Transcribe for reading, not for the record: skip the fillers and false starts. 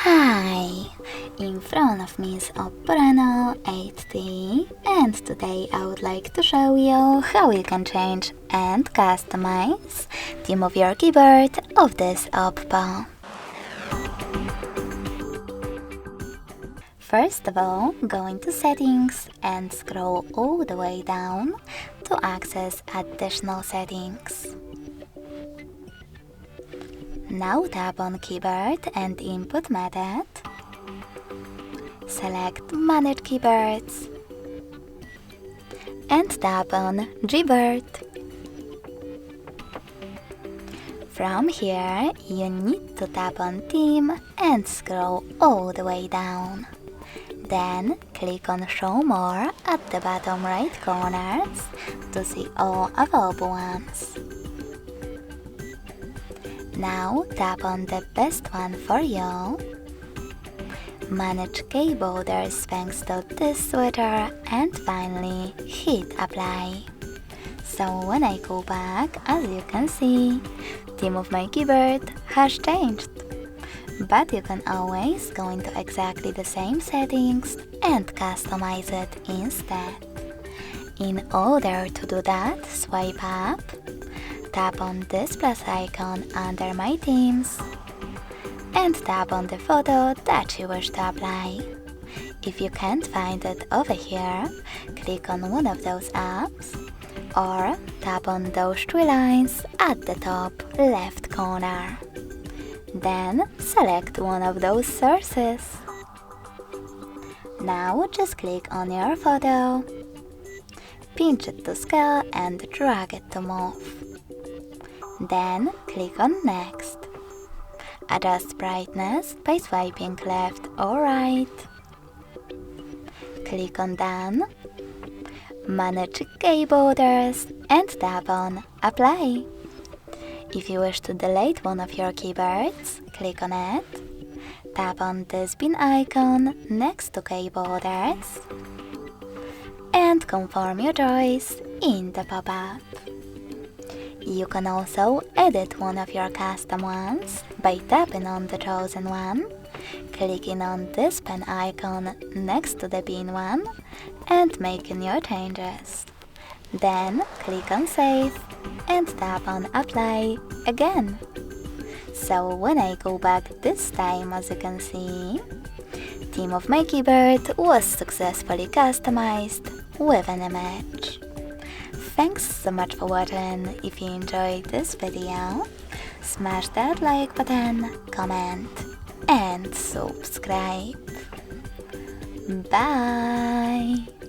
Hi! In front of me is OPPO Reno 8T, and today I would like to show you how you can change and customize theme of your keyboard of this OPPO. First of all, go into settings and scroll all the way down to access additional settings. Now tap on Keyboard and Input Method. Select Manage Keyboards and tap on Gboard. From here, you need to tap on Theme and scroll all the way down. Then click on Show More at the bottom right corners to see all available ones. Now tap on the best one for you. Manage key borders thanks to this switcher, and finally hit apply. So when I go back, as you can see, theme of my keyboard has changed. But you can always go into exactly the same settings and customize it instead. In order to do that, swipe up, tap on this plus icon under my themes, and tap on the photo that you wish to apply. If you can't find it over here, click on one of those apps, or tap on those three lines at the top left corner. Then select one of those sources. Now just click on your photo, pinch it to scale and drag it to move. Then click on Next. Adjust brightness by swiping left or right. Click on Done. Manage key borders and tap on Apply. If you wish to delete one of your keyboards, click on it. Tap on this bin icon next to key borders and confirm your choice in the pop-up. You can also edit one of your custom ones by tapping on the chosen one, clicking on this pen icon next to the bin one, and making your changes. Then click on Save and tap on Apply again. So when I go back this time, as you can see, theme of my keyboard was successfully customized with an image. Thanks so much for watching. If you enjoyed this video, smash that like button, comment and subscribe. Bye!